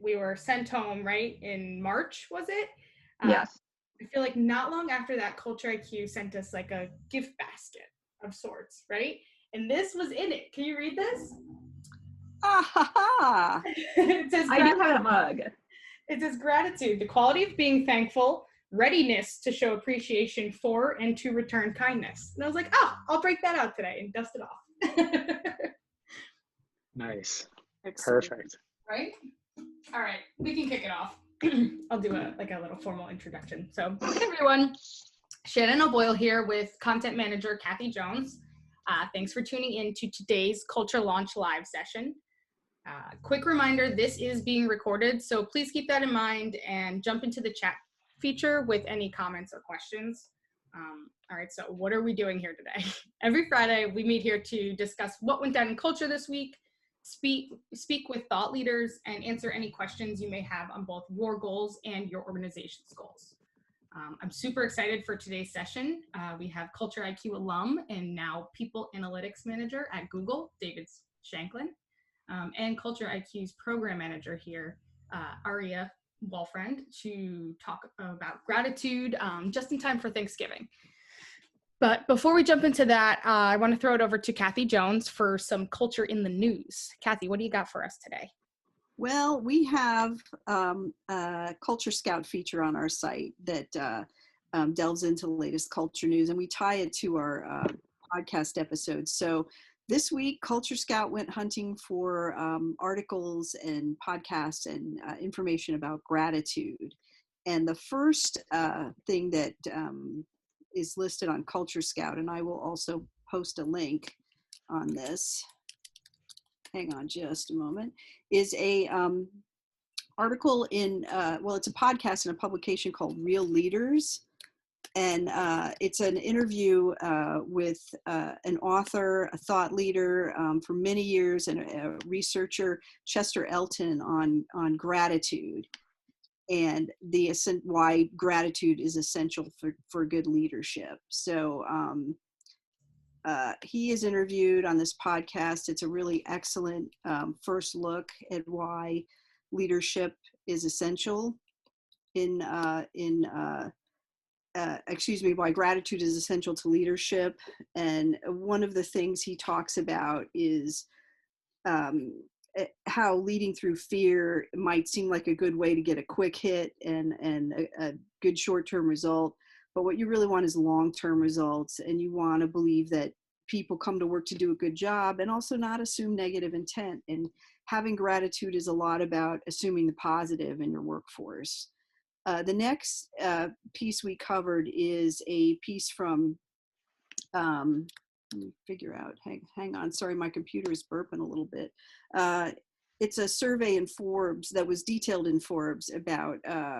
we were sent home, right, in March, was it? Yes. I feel like not long after that, CultureIQ sent us like a gift basket of sorts, right? And this was in it. Can you read this? Ah ha ha! It says, I do have a mug. it says gratitude, the quality of being thankful, readiness to show appreciation for and to return kindness. And I was like, oh, I'll break that out today and dust it off. Nice. Excellent. Perfect. Right? All right, we can kick it off. I'll do a little formal introduction. So, hey everyone, Shannon O'Boyle here with content manager Kathy Jones. Thanks for tuning in to today's CultureLaunch live session. Quick reminder, this is being recorded, so please keep that in mind and jump into the chat feature with any comments or questions. All right, so what are we doing here today? Every Friday, we meet here to discuss what went down in culture this week, speak with thought leaders, and answer any questions you may have on both your goals and your organization's goals. I'm super excited for today's session. We have CultureIQ alum and now People Analytics Manager at Google, David Shanklin, and CultureIQ's Program Manager here, Aria Walfrand, to talk about gratitude just in time for Thanksgiving. But before we jump into that, I want to throw it over to Kathy Jones for some culture in the news. Kathy, what do you got for us today? Well, we have a Culture Scout feature on our site that delves into the latest culture news, and we tie it to our podcast episodes. So this week, Culture Scout went hunting for articles and podcasts and information about gratitude. And the first thing that is listed on Culture Scout, and I will also post a link on this, hang on just a moment, is a article in, well, it's a podcast and a publication called Real Leaders. And it's an interview with an author, a thought leader for many years, and a researcher, Chester Elton, on gratitude and why gratitude is essential for good leadership. So he is interviewed on this podcast. It's a really excellent first look at why leadership is essential why gratitude is essential to leadership. And one of the things he talks about is how leading through fear might seem like a good way to get a quick hit and a good short-term result. But what you really want is long-term results, and you want to believe that people come to work to do a good job and also not assume negative intent. And having gratitude is a lot about assuming the positive in your workforce. The next piece we covered is a piece from, let me figure out, hang on, sorry, my computer is burping a little bit. It's a survey in Forbes that was detailed in Forbes about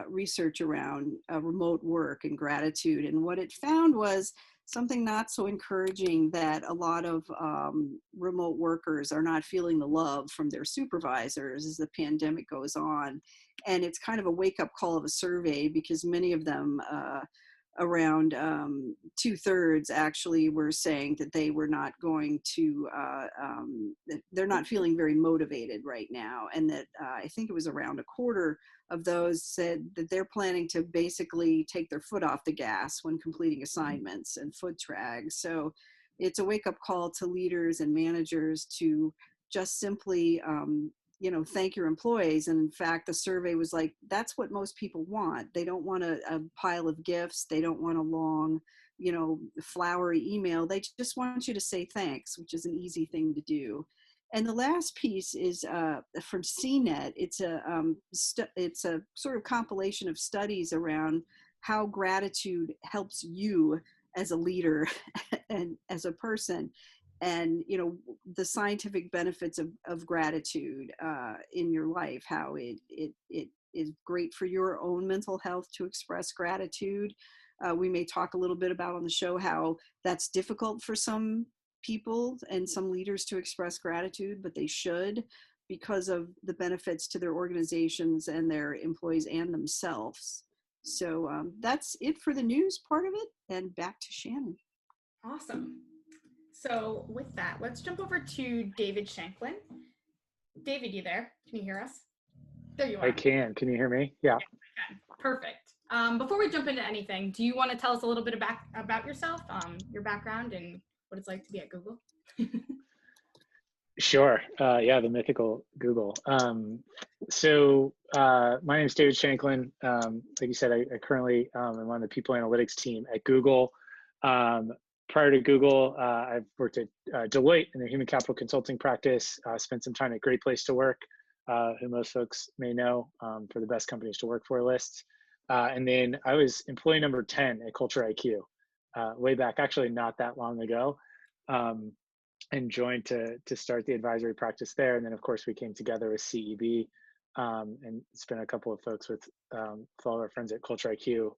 research around remote work and gratitude. And what it found was something not so encouraging, that a lot of remote workers are not feeling the love from their supervisors as the pandemic goes on. And it's kind of a wake-up call of a survey, because many of them, around 2/3 actually, were saying that they were not going to, they're not feeling very motivated right now. And that I think it was around a quarter of those said that they're planning to basically take their foot off the gas when completing assignments and foot drags. So it's a wake-up call to leaders and managers to just simply thank your employees. And in fact, the survey was like, that's what most people want. They don't want a pile of gifts. They don't want a long, flowery email. They just want you to say thanks, which is an easy thing to do. And the last piece is from CNET. It's a sort of compilation of studies around how gratitude helps you as a leader and as a person. And, the scientific benefits of gratitude in your life, how it is great for your own mental health to express gratitude. We may talk a little bit about on the show how that's difficult for some people and some leaders to express gratitude, but they should, because of the benefits to their organizations and their employees and themselves. So that's it for the news part of it, and back to Shannon. Awesome. So with that, let's jump over to David Shanklin. David, you there? Can you hear us? There you are. I can. Can you hear me? Yeah. Okay, perfect. Before we jump into anything, do you want to tell us a little bit about yourself, your background, and what it's like to be at Google? Sure. Yeah, the mythical Google. My name is David Shanklin. Like you said, I currently am on the people analytics team at Google. Prior to Google, I've worked at Deloitte in the human capital consulting practice, spent some time at Great Place to Work, who most folks may know for the best companies to work for lists. And then I was employee number 10 at CultureIQ, way back, actually not that long ago. And joined to start the advisory practice there. And then, of course, we came together with CEB and spent a couple of folks with fellow our friends at CultureIQ.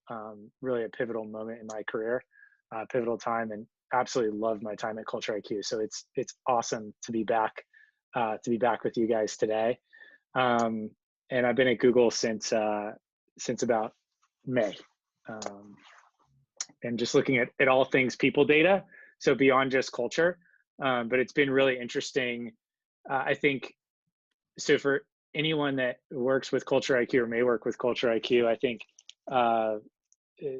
Really a pivotal moment in my career, pivotal time, and absolutely loved my time at CultureIQ. So it's awesome to be back with you guys today. And I've been at Google since about May, and just looking at all things people data. So beyond just culture. But it's been really interesting. I think, so for anyone that works with CultureIQ or may work with CultureIQ, I think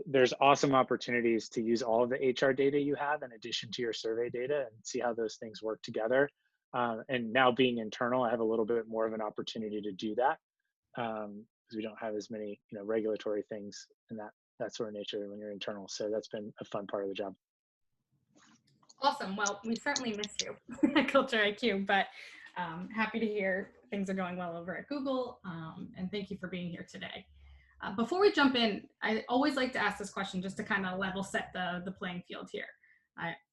there's awesome opportunities to use all of the HR data you have in addition to your survey data and see how those things work together. And now being internal, I have a little bit more of an opportunity to do that because we don't have as many regulatory things and that sort of nature when you're internal. So that's been a fun part of the job. Awesome. Well, we certainly miss you at CultureIQ, but happy to hear things are going well over at Google, and thank you for being here today. Before we jump in, I always like to ask this question just to kind of level set the playing field here.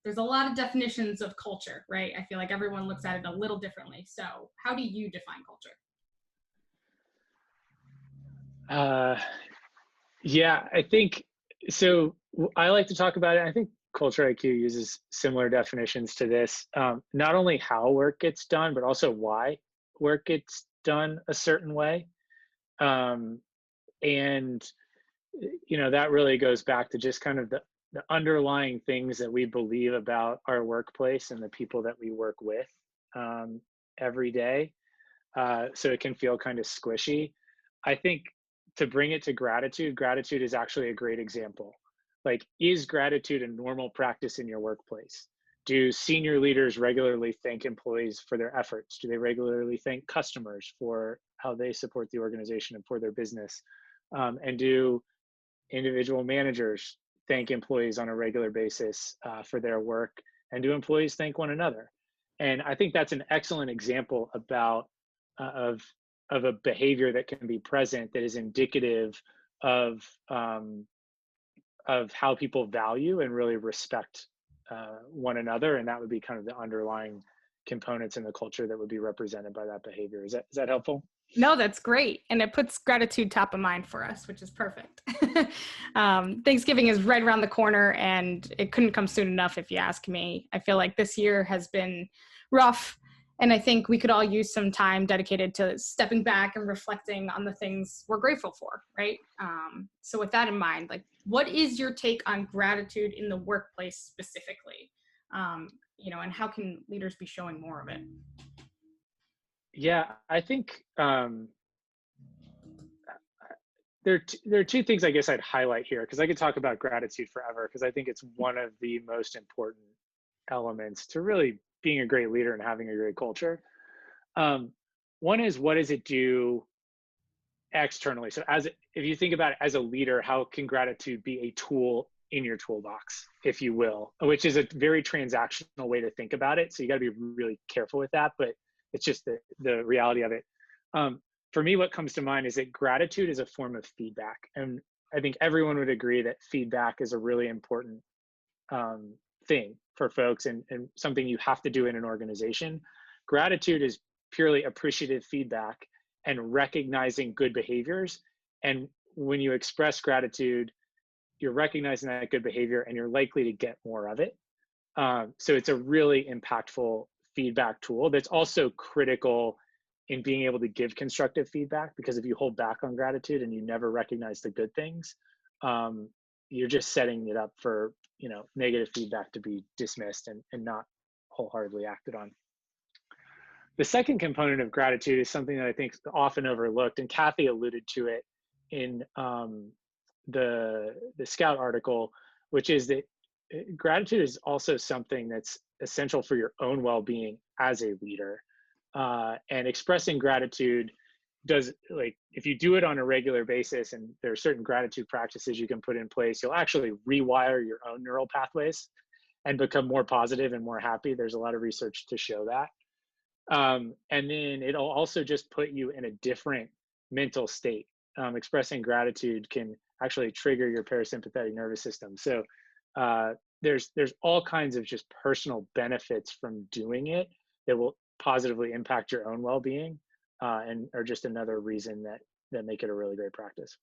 There's a lot of definitions of culture, right? I feel like everyone looks at it a little differently. So how do you define culture? Yeah, I think, so I like to talk about it. I think CultureIQ uses similar definitions to this, not only how work gets done, but also why work gets done a certain way. And, that really goes back to just kind of the underlying things that we believe about our workplace and the people that we work with every day. So it can feel kind of squishy. I think to bring it to gratitude is actually a great example. Like, is gratitude a normal practice in your workplace? Do senior leaders regularly thank employees for their efforts? Do they regularly thank customers for how they support the organization and for their business? And do individual managers thank employees on a regular basis for their work? And do employees thank one another? And I think that's an excellent example of a behavior that can be present that is indicative of how people value and really respect one another. And that would be kind of the underlying components in the culture that would be represented by that behavior. Is that helpful? No, that's great. And it puts gratitude top of mind for us, which is perfect. Thanksgiving is right around the corner and it couldn't come soon enough if you ask me. I feel like this year has been rough. And I think we could all use some time dedicated to stepping back and reflecting on the things we're grateful for, right? So with that in mind, like, what is your take on gratitude in the workplace specifically? And how can leaders be showing more of it? Yeah, I think there are two things I guess I'd highlight here, because I could talk about gratitude forever, because I think it's one of the most important elements to really being a great leader and having a great culture. One is, what does it do externally? So if you think about it as a leader, how can gratitude be a tool in your toolbox, if you will, which is a very transactional way to think about it. So you got to be really careful with that, but it's just the reality of it. For me, what comes to mind is that gratitude is a form of feedback. And I think everyone would agree that feedback is a really important thing for folks and something you have to do in an organization. Gratitude is purely appreciative feedback and recognizing good behaviors. And when you express gratitude, you're recognizing that good behavior and you're likely to get more of it. So it's a really impactful feedback tool that's also critical in being able to give constructive feedback, because if you hold back on gratitude and you never recognize the good things, you're just setting it up for negative feedback to be dismissed and not wholeheartedly acted on. The second component of gratitude is something that I think is often overlooked, and Kathy alluded to it in the Scout article, which is that gratitude is also something that's essential for your own well-being as a leader. And expressing gratitude does, like, if you do it on a regular basis and there are certain gratitude practices you can put in place, you'll actually rewire your own neural pathways and become more positive and more happy. There's a lot of research to show that. And then it'll also just put you in a different mental state. Expressing gratitude can actually trigger your parasympathetic nervous system. So there's all kinds of just personal benefits from doing it that will positively impact your own well-being, and are just another reason that make it a really great practice.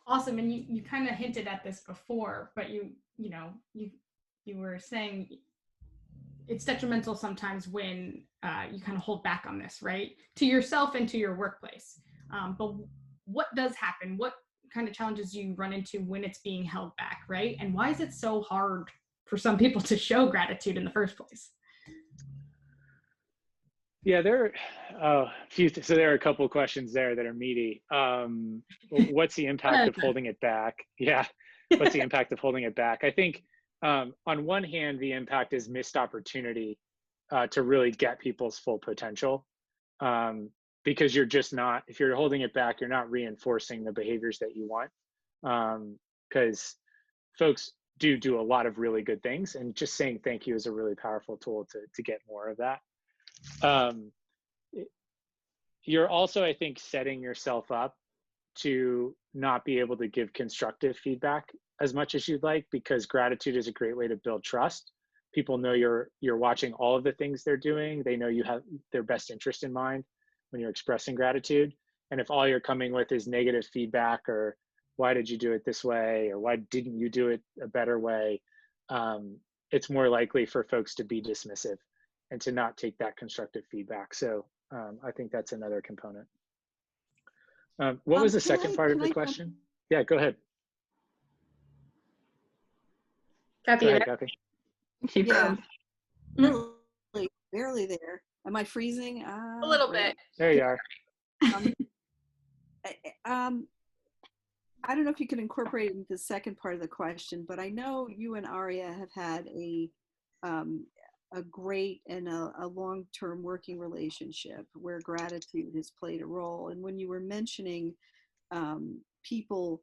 Awesome. And you kind of hinted at this before, but you were saying it's detrimental sometimes when you kind of hold back on this, right? To yourself and to your workplace. But what does happen? What kind of challenges do you run into when it's being held back, right? And why is it so hard for some people to show gratitude in the first place? Yeah, there are a few. So there are a couple of questions there that are meaty. What's the impact of holding it back? Yeah, what's the impact of holding it back? I think on one hand, the impact is missed opportunity to really get people's full potential, because you're just not, if you're holding it back, you're not reinforcing the behaviors that you want, because folks do a lot of really good things, and just saying thank you is a really powerful tool to get more of that. You're also, I think, setting yourself up to not be able to give constructive feedback as much as you'd like, because gratitude is a great way to build trust. People know you're watching all of the things they're doing. They know you have their best interest in mind when you're expressing gratitude. And if all you're coming with is negative feedback, or why did you do it this way, or why didn't you do it a better way, it's more likely for folks to be dismissive and to not take that constructive feedback. So I think that's another component. What was the second part of the question? Yeah, go ahead. Kathy, go ahead, Kathy. Yeah, barely there. Am I freezing? A little bit. There you are. I don't know if you could incorporate it into the second part of the question, but I know you and Aria have had a great and a long-term working relationship where gratitude has played a role. And when you were mentioning people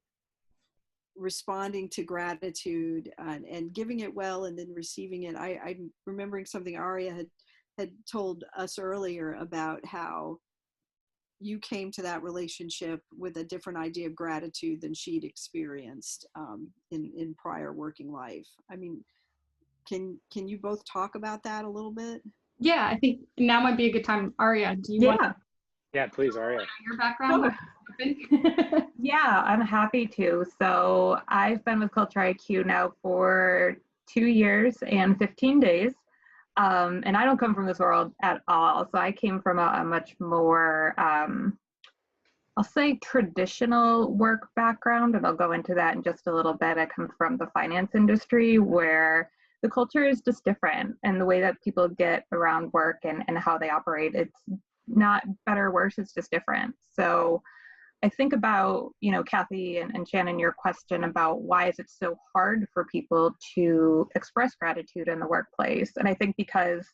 responding to gratitude and giving it well and then receiving it, I'm remembering something Aria had told us earlier about how you came to that relationship with a different idea of gratitude than she'd experienced in prior working life. I mean, can you both talk about that a little bit? Yeah, I think now might be a good time. Aria, do you want to? Yeah, please, Aria. Your background? Yeah, I'm happy to. So I've been with CultureIQ now for 2 years and 15 days. And I don't come from this world at all. So I came from a much more, I'll say, traditional work background, and I'll go into that in just a little bit. I come from the finance industry, where the culture is just different, and the way that people get around work and how they operate, it's not better or worse, it's just different. So I think about, Kathy and Shannon, your question about why is it so hard for people to express gratitude in the workplace? And I think because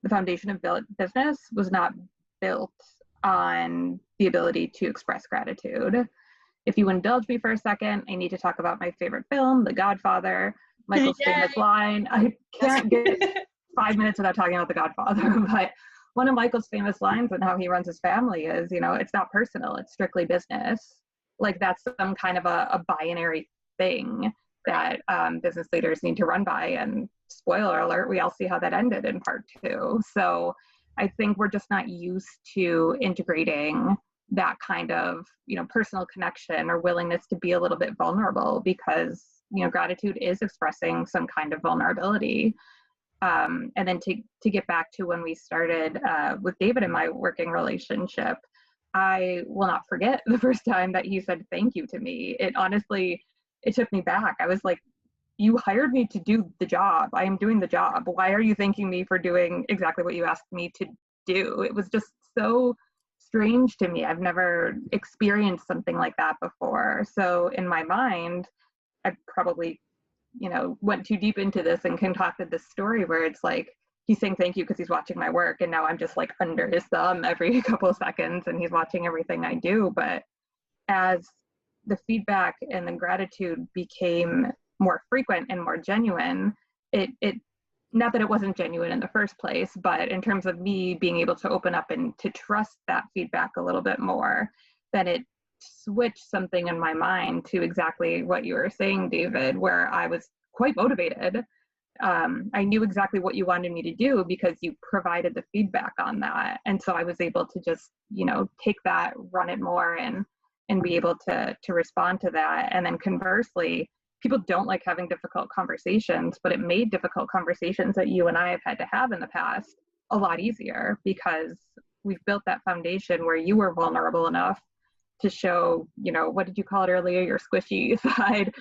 the foundation of business was not built on the ability to express gratitude. If you indulge me for a second, I need to talk about my favorite film, The Godfather. Michael's famous line. I can't get 5 minutes without talking about The Godfather, but one of Michael's famous lines and how he runs his family is, it's not personal, it's strictly business. Like, that's some kind of a binary thing that business leaders need to run by. And spoiler alert, we all see how that ended in part 2. So I think we're just not used to integrating that kind of, personal connection or willingness to be a little bit vulnerable, because, gratitude is expressing some kind of vulnerability. And then to get back to when we started with David and my working relationship, I will not forget the first time that he said thank you to me. It honestly, it took me back. I was like you hired me to do the job. I am doing the job. Why are you thanking me for doing exactly what you asked me to do? It was just so strange to me. I've never experienced something like that before. So in my mind, I probably, went too deep into this and concocted this story where it's like, he's saying thank you because he's watching my work, and now I'm just like under his thumb every couple of seconds and he's watching everything I do. But as the feedback and the gratitude became more frequent and more genuine, it not that it wasn't genuine in the first place, but in terms of me being able to open up and to trust that feedback a little bit more, then it switched something in my mind to exactly what you were saying, David, where I was quite motivated. I knew exactly what you wanted me to do because you provided the feedback on that. And so I was able to just, take that, run it more, and be able to respond to that. And then conversely, people don't like having difficult conversations, but it made difficult conversations that you and I have had to have in the past a lot easier because we've built that foundation where you were vulnerable enough to show, what did you call it earlier, your squishy side,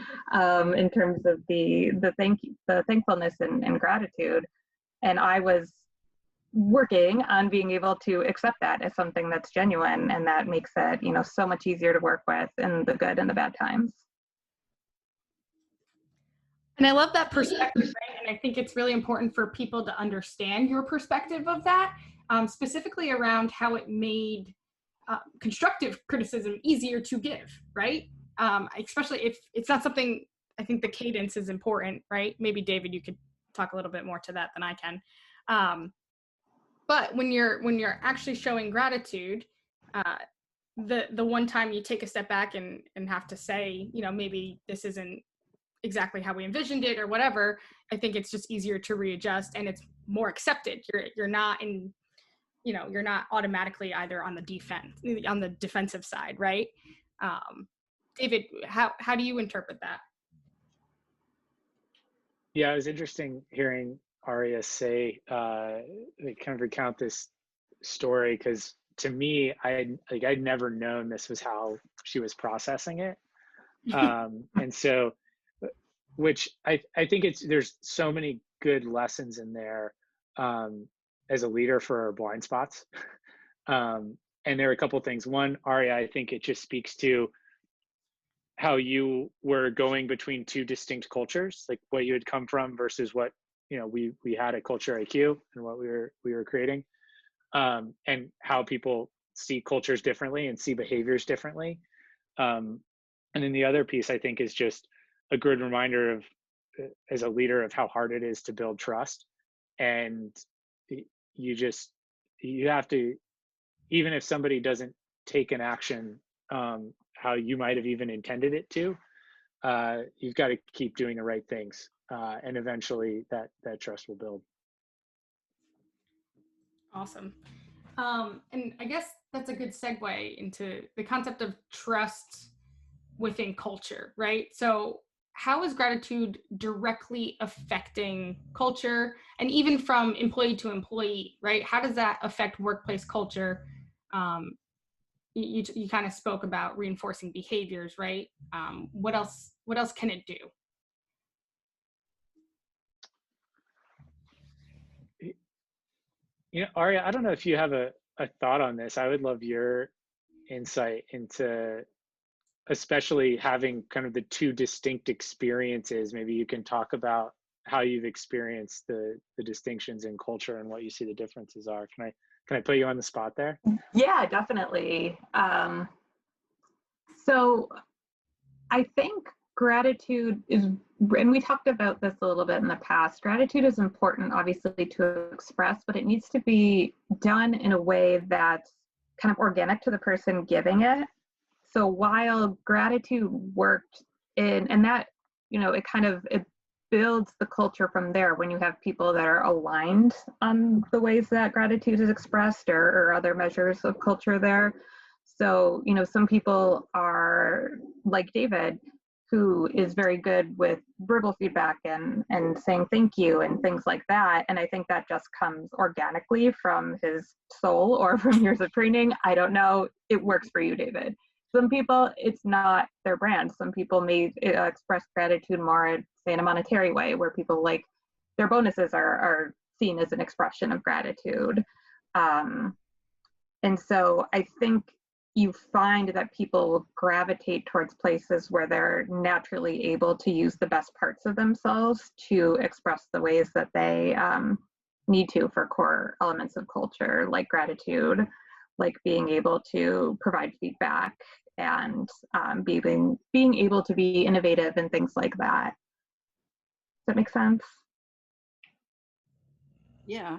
in terms of the thankfulness and gratitude. And I was working on being able to accept that as something that's genuine, and that makes it, so much easier to work with in the good and the bad times. And I love that perspective, right? And I think it's really important for people to understand your perspective of that, specifically around how it made constructive criticism easier to give, right? Especially if it's not something, I think the cadence is important, right? Maybe David, you could talk a little bit more to that than I can. But when you're actually showing gratitude, the one time you take a step back and have to say, maybe this isn't exactly how we envisioned it or whatever, I think it's just easier to readjust and it's more accepted. You're not in, you're not automatically either on the defensive side, right? David, how do you interpret that? Yeah, it was interesting hearing Aria say, kind of recount this story, because to me, I'd never known this was how she was processing it. And so, which I think there's so many good lessons in there as a leader for our blind spots. And there are a couple of things. One, Aria, I think it just speaks to how you were going between two distinct cultures, like what you had come from versus what we had at CultureIQ and what we were creating, and how people see cultures differently and see behaviors differently. And then the other piece, I think, is just a good reminder of, as a leader, of how hard it is to build trust. And you have to, even if somebody doesn't take an action how you might have even intended it to, you've got to keep doing the right things, and eventually that trust will build. Awesome. And I guess that's a good segue into the concept of trust within culture, right? So how is gratitude directly affecting culture, and even from employee to employee, right? How does that affect workplace culture? You kind of spoke about reinforcing behaviors, right? What else can it do? Aria, I don't know if you have a thought on this. I would love your insight into, especially having kind of the two distinct experiences. Maybe you can talk about how you've experienced the distinctions in culture and what you see the differences are. Can I put you on the spot there? Yeah, definitely. So I think gratitude is, and we talked about this a little bit in the past, gratitude is important, obviously, to express, but it needs to be done in a way that's kind of organic to the person giving it. So while gratitude worked and that, it builds the culture from there when you have people that are aligned on the ways that gratitude is expressed or other measures of culture there. So, some people are like David, who is very good with verbal feedback and saying thank you and things like that. And I think that just comes organically from his soul or from years of training. I don't know. It works for you, David. Some people, it's not their brand. Some people may express gratitude more at say in a monetary way, where people like their bonuses are seen as an expression of gratitude. And so I think you find that people gravitate towards places where they're naturally able to use the best parts of themselves to express the ways that they need to for core elements of culture, like gratitude, like being able to provide feedback, and being able to be innovative and things like that. Does that make sense? Yeah.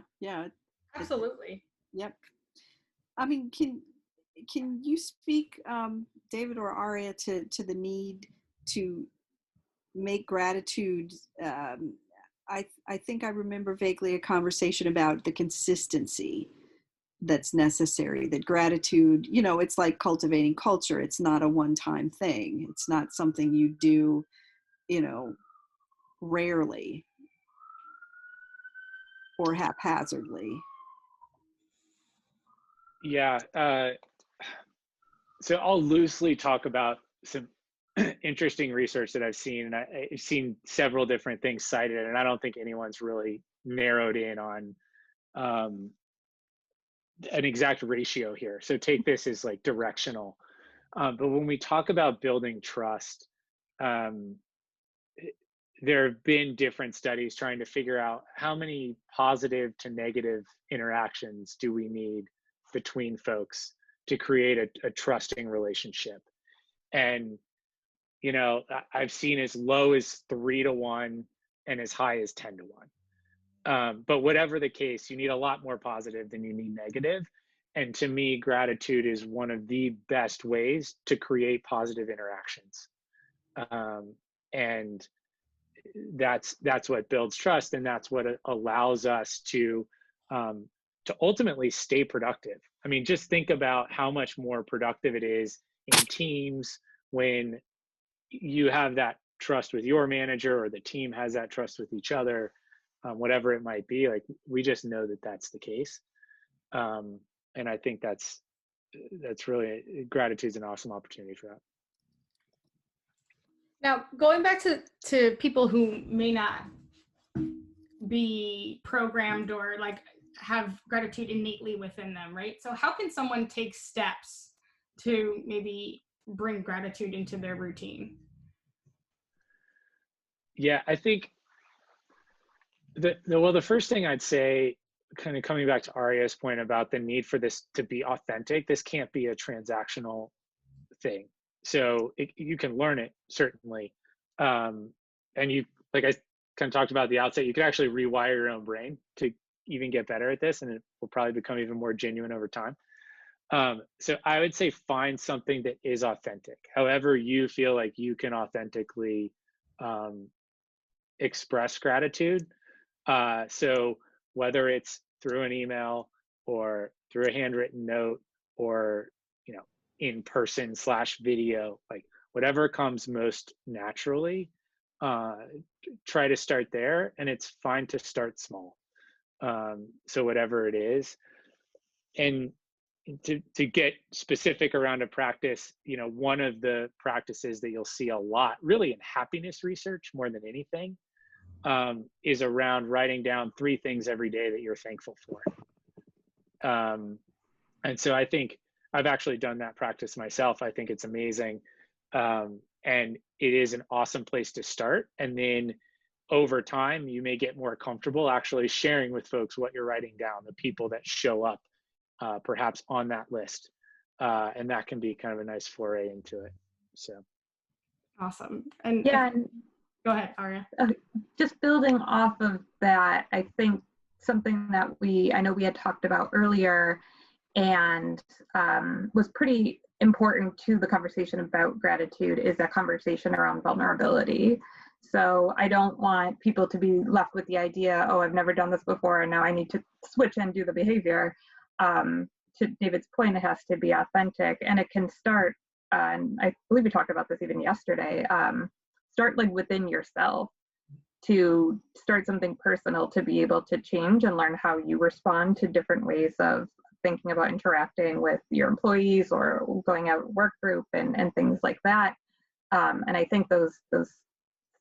Absolutely. Yep. I mean, can you speak, David or Aria, to the need to make gratitude? I think I remember vaguely a conversation about the consistency that's necessary, that gratitude, it's like cultivating culture. It's not a one-time thing. It's not something you do, rarely or haphazardly. Yeah. So I'll loosely talk about some interesting research that I've seen, and I've seen several different things cited, and I don't think anyone's really narrowed in on an exact ratio here. So take this as like directional. But when we talk about building trust, there have been different studies trying to figure out how many positive to negative interactions do we need between folks to create a trusting relationship. And, I've seen as low as 3 to 1 and as high as 10 to 1. But whatever the case, you need a lot more positive than you need negative. And to me, gratitude is one of the best ways to create positive interactions. And that's what builds trust, and that's what allows us to ultimately stay productive. I mean, just think about how much more productive it is in teams when you have that trust with your manager, or the team has that trust with each other, whatever it might be. Like, we just know that that's the case. And I think that's really, gratitude's an awesome opportunity for that. Now, going back to people who may not be programmed or like have gratitude innately within them, right? So how can someone take steps to maybe bring gratitude into their routine? Yeah, I think the first thing I'd say, kind of coming back to Aria's point about the need for this to be authentic, this can't be a transactional thing. So you can learn it, certainly. And you, like I kind of talked about at the outset, you can actually rewire your own brain to even get better at this, and it will probably become even more genuine over time. So I would say find something that is authentic. However you feel like you can authentically express gratitude. So whether it's through an email or through a handwritten note, or in person / video, like whatever comes most naturally, try to start there. And it's fine to start small. So whatever it is. And to get specific around a practice, one of the practices that you'll see a lot, really in happiness research more than anything, is around writing down 3 things every day that you're thankful for. And so I think I've actually done that practice myself. I think it's amazing. And it is an awesome place to start. And then over time, you may get more comfortable actually sharing with folks what you're writing down, the people that show up perhaps on that list. And that can be kind of a nice foray into it. So. Awesome. And yeah, go ahead, Aria. Just building off of that, I think something that I know we had talked about earlier and was pretty important to the conversation about gratitude is that conversation around vulnerability. So I don't want people to be left with the idea, oh, I've never done this before and now I need to switch and do the behavior. To David's point, it has to be authentic, and it can start, and I believe we talked about this even yesterday, start like within yourself, to start something personal, to be able to change and learn how you respond to different ways of thinking about interacting with your employees or going out work group and things like that. And I think those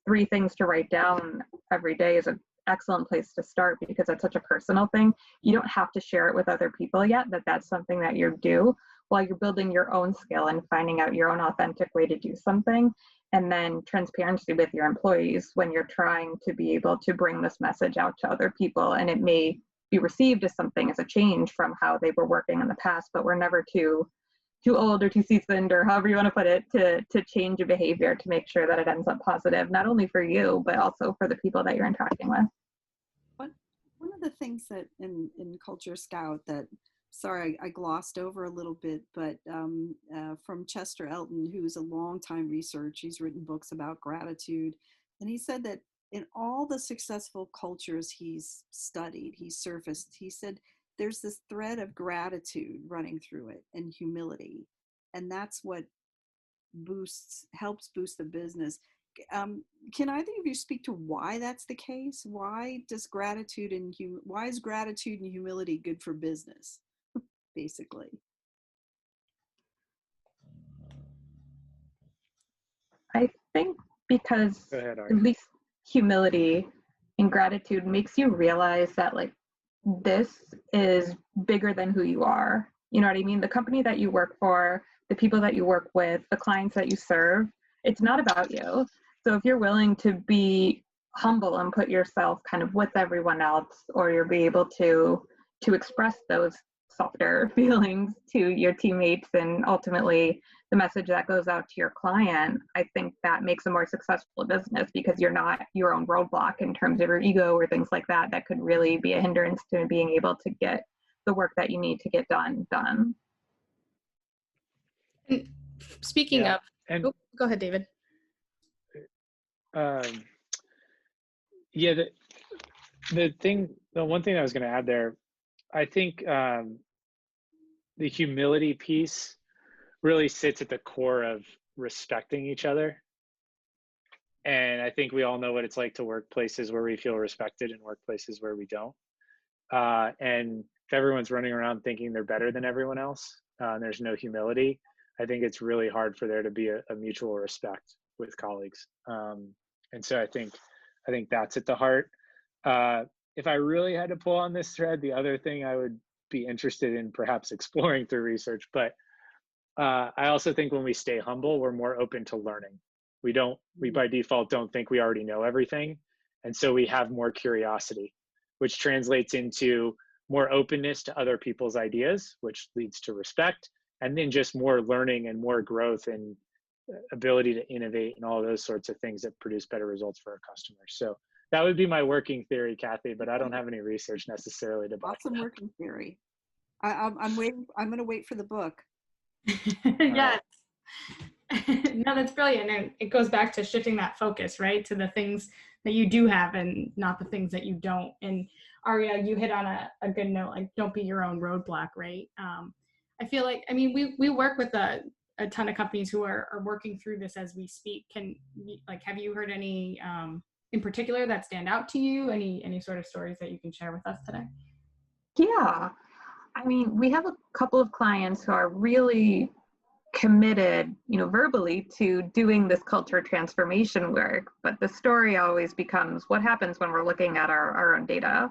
3 things to write down every day is an excellent place to start, because it's such a personal thing. You don't have to share it with other people yet, that's something that you do while you're building your own skill and finding out your own authentic way to do something. And then transparency with your employees when you're trying to be able to bring this message out to other people. And it may be received as something, as a change from how they were working in the past, but we're never too old or too seasoned, or however you want to put it, to change a behavior to make sure that it ends up positive, not only for you, but also for the people that you're interacting with. One of the things that in Culture Scout that, sorry, I glossed over a little bit, but from Chester Elton, who's a longtime researcher, he's written books about gratitude, and he said that in all the successful cultures he's studied, he surfaced, he said, there's this thread of gratitude running through it and humility. And that's what helps boost the business. Can either of you speak to why that's the case? Why is gratitude and humility good for business, basically? I think because Go ahead, at Aria. least humility and gratitude makes you realize that, like, this is bigger than who you are. You know what I mean? The company that you work for, the people that you work with, the clients that you serve, it's not about you. So if you're willing to be humble and put yourself kind of with everyone else, or you'll be able to express those softer feelings to your teammates and ultimately the message that goes out to your client, I think that makes a more successful business, because you're not your own roadblock in terms of your ego or things like that could really be a hindrance to being able to get the work that you need to get done. And speaking of, and go ahead, David. Yeah, the one thing I was going to add there, I think the humility piece really sits at the core of respecting each other. And I think we all know what it's like to work places where we feel respected and workplaces where we don't. And if everyone's running around thinking they're better than everyone else, and there's no humility, I think it's really hard for there to be a mutual respect with colleagues. And so I think that's at the heart. If I really had to pull on this thread, the other thing I would be interested in perhaps exploring through research, but I also think when we stay humble, we're more open to learning. We by default don't think we already know everything. And so we have more curiosity, which translates into more openness to other people's ideas, which leads to respect, and then just more learning and more growth and ability to innovate and all those sorts of things that produce better results for our customers. So that would be my working theory, Kathy, but I don't have any research necessarily to back Awesome working theory. I'm waiting. I'm going to wait for the book. Yes. No, that's brilliant. And it goes back to shifting that focus, right, to the things that you do have and not the things that you don't. And Aria, you hit on a good note, like, don't be your own roadblock, right? I feel like, I mean, we work with a ton of companies who are working through this as we speak. Have you heard any in particular that stand out to you? Any sort of stories that you can share with us today? Yeah. I mean, we have a couple of clients who are really committed, verbally, to doing this culture transformation work, but the story always becomes what happens when we're looking at our own data.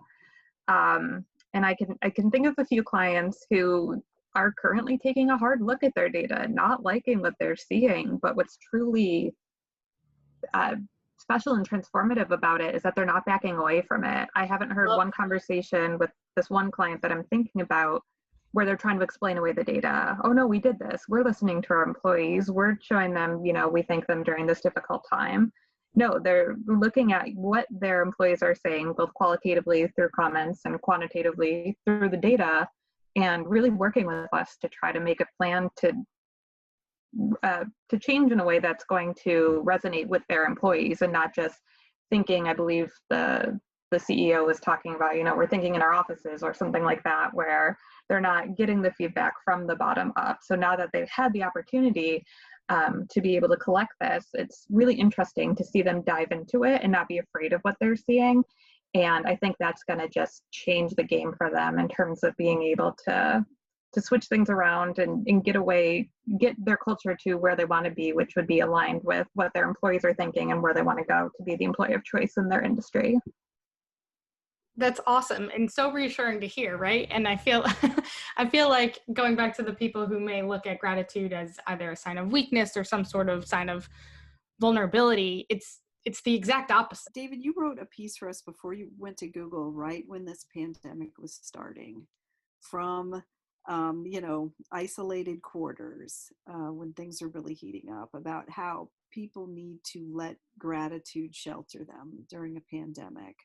And I can think of a few clients who are currently taking a hard look at their data, not liking what they're seeing, but what's truly special and transformative about it is that they're not backing away from it. I haven't heard one conversation with this one client that I'm thinking about where they're trying to explain away the data. Oh no, we did this. We're listening to our employees. We're showing them, we thank them during this difficult time. No, they're looking at what their employees are saying, both qualitatively through comments and quantitatively through the data, and really working with us to try to make a plan to change in a way that's going to resonate with their employees, and not just thinking, I believe the CEO was talking about, we're thinking in our offices or something like that, where they're not getting the feedback from the bottom up. So now that they've had the opportunity to be able to collect this, it's really interesting to see them dive into it and not be afraid of what they're seeing. And I think that's going to just change the game for them in terms of being able to switch things around and get their culture to where they want to be, which would be aligned with what their employees are thinking and where they want to go to be the employee of choice in their industry. That's awesome and so reassuring to hear, right? And I feel I feel like going back to the people who may look at gratitude as either a sign of weakness or some sort of sign of vulnerability, it's the exact opposite. David, you wrote a piece for us before you went to Google, right when this pandemic was starting, from isolated quarters, when things are really heating up, about how people need to let gratitude shelter them during a pandemic.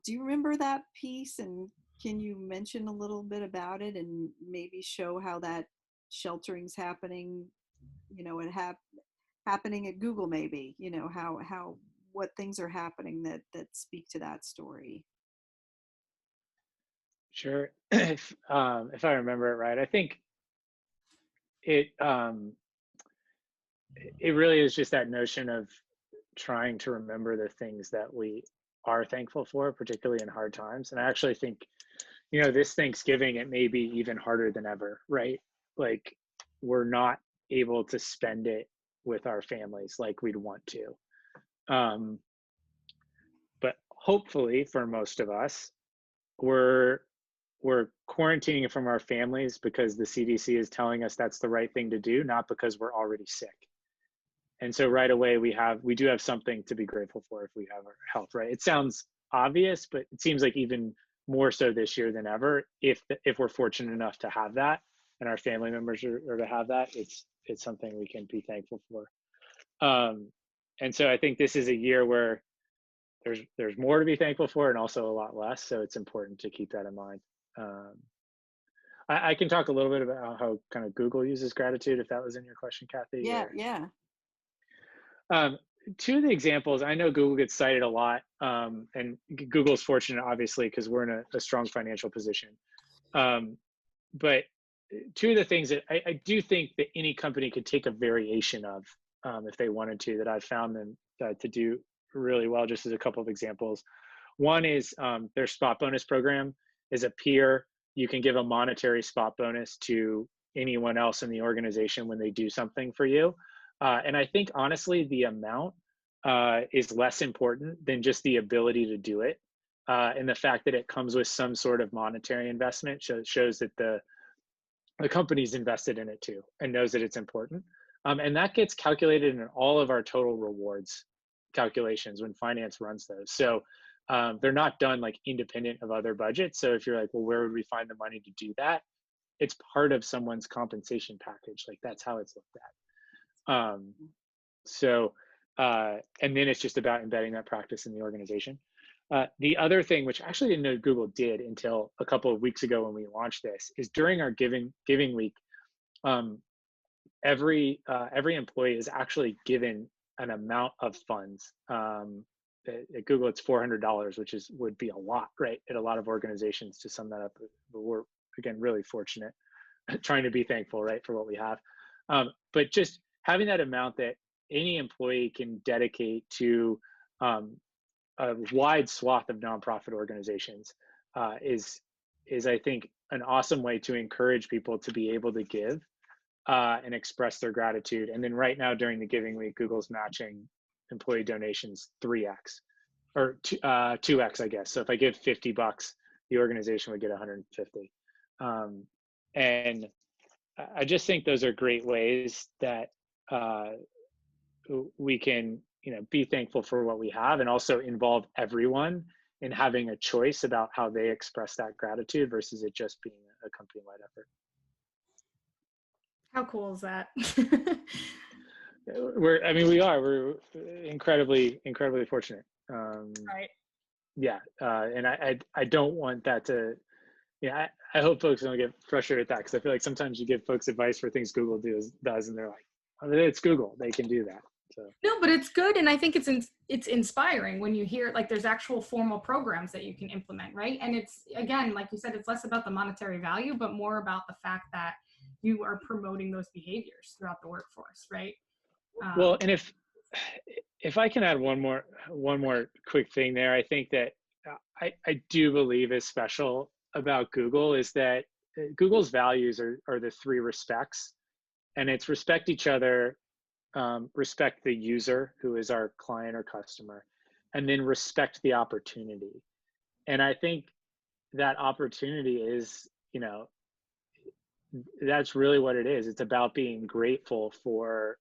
Do you remember that piece, and can you mention a little bit about it and maybe show how that sheltering's happening, happening at Google, maybe, how what things are happening that speak to that story? Sure. If I remember it right, I think it really is just that notion of trying to remember the things that we are thankful for, particularly in hard times. And I actually think, this Thanksgiving, it may be even harder than ever, right? Like, we're not able to spend it with our families like we'd want to. But hopefully for most of us, we're quarantining from our families because the CDC is telling us that's the right thing to do, not because we're already sick. And so right away we do have something to be grateful for if we have our health, right? It sounds obvious, but it seems like even more so this year than ever, if we're fortunate enough to have that and our family members are to have that, it's something we can be thankful for. And so I think this is a year where there's more to be thankful for and also a lot less. So it's important to keep that in mind. I can talk a little bit about how kind of Google uses gratitude, if that was in your question, Kathy. Yeah. Two of the examples, I know Google gets cited a lot, and Google's fortunate, obviously, because we're in a strong financial position. But two of the things that I do think that any company could take a variation of, if they wanted to, that I've found them to do really well, just as a couple of examples. One is their spot bonus program is a peer. You can give a monetary spot bonus to anyone else in the organization when they do something for you. And I think, honestly, the amount is less important than just the ability to do it. And the fact that it comes with some sort of monetary investment shows that the company's invested in it too and knows that it's important. And that gets calculated in all of our total rewards calculations when finance runs those. So they're not done like independent of other budgets. So if you're like, well, where would we find the money to do that? It's part of someone's compensation package. Like, that's how it's looked at. And then it's just about embedding that practice in the organization. The other thing, which I actually didn't know Google did until a couple of weeks ago when we launched this, is during our giving week, every employee is actually given an amount of funds. At Google, it's $400, which would be a lot, right? At a lot of organizations, to sum that up, but we're, again, really fortunate, trying to be thankful, right, for what we have. But just having that amount that any employee can dedicate to a wide swath of nonprofit organizations is I think an awesome way to encourage people to be able to give and express their gratitude. And then right now during the giving week, Google's matching employee donations 3x or 2x, I guess. So if I give $50, the organization would get 150. And I just think those are great ways that we can, be thankful for what we have, and also involve everyone in having a choice about how they express that gratitude versus it just being a company-wide effort. How cool is that? We're incredibly fortunate. Right. Yeah. And I don't want that to, I hope folks don't get frustrated with that, because I feel like sometimes you give folks advice for things Google does, and they're like, oh, it's Google, they can do that. So. No, but it's good, and I think it's inspiring when you hear, like, there's actual formal programs that you can implement, right? And it's, again, like you said, it's less about the monetary value, but more about the fact that you are promoting those behaviors throughout the workforce, right? Well, and if I can add one more quick thing there, I think that I do believe is special about Google is that Google's values are the 3 respects, and it's respect each other, respect the user who is our client or customer, and then respect the opportunity. And I think that opportunity is, that's really what it is. It's about being grateful for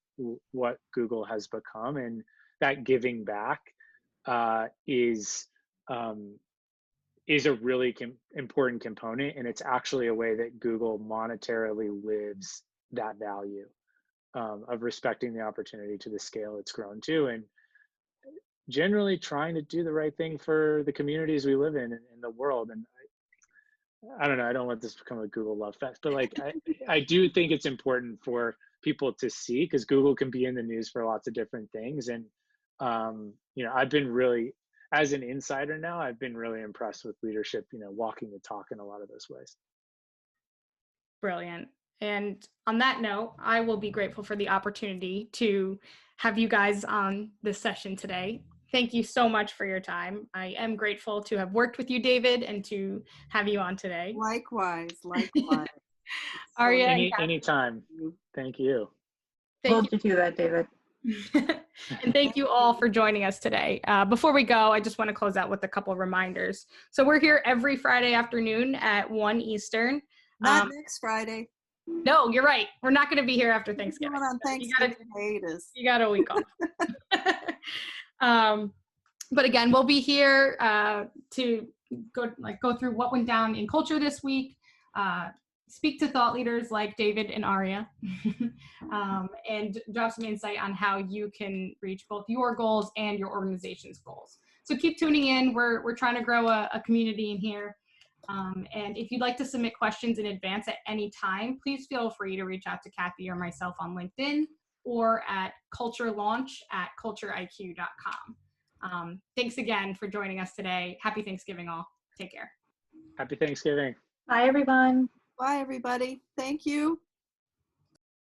what Google has become, and that giving back is a really important component, and it's actually a way that Google monetarily lives that value of respecting the opportunity to the scale it's grown to, and generally trying to do the right thing for the communities we live in the world. And I don't know, I don't want this to become a Google love fest, but like I do think it's important for people to see, because Google can be in the news for lots of different things. And I've been really, as an insider now, I've been really impressed with leadership, walking the talk in a lot of those ways. Brilliant. And on that note, I will be grateful for the opportunity to have you guys on this session today. Thank you so much for your time. I am grateful to have worked with you, David, and to have you on today. Likewise. Aria, anytime. Thank you. Hold you to that, David. And thank you all for joining us today. Before we go, I just want to close out with a couple of reminders. So we're here every Friday afternoon at 1 Eastern. Not next Friday. No, you're right. We're not going to be here after Thanksgiving. On Thanksgiving hiatus. You got a week off. But again, we'll be here to go through what went down in culture this week, speak to thought leaders like David and Aria, and drop some insight on how you can reach both your goals and your organization's goals. So keep tuning in. We're trying to grow a community in here. And if you'd like to submit questions in advance at any time, please feel free to reach out to Kathy or myself on LinkedIn or at CultureLaunch@CultureIQ.com. Thanks again for joining us today. Happy Thanksgiving all. Take care. Happy Thanksgiving. Bye, everyone. Bye, everybody. Thank you.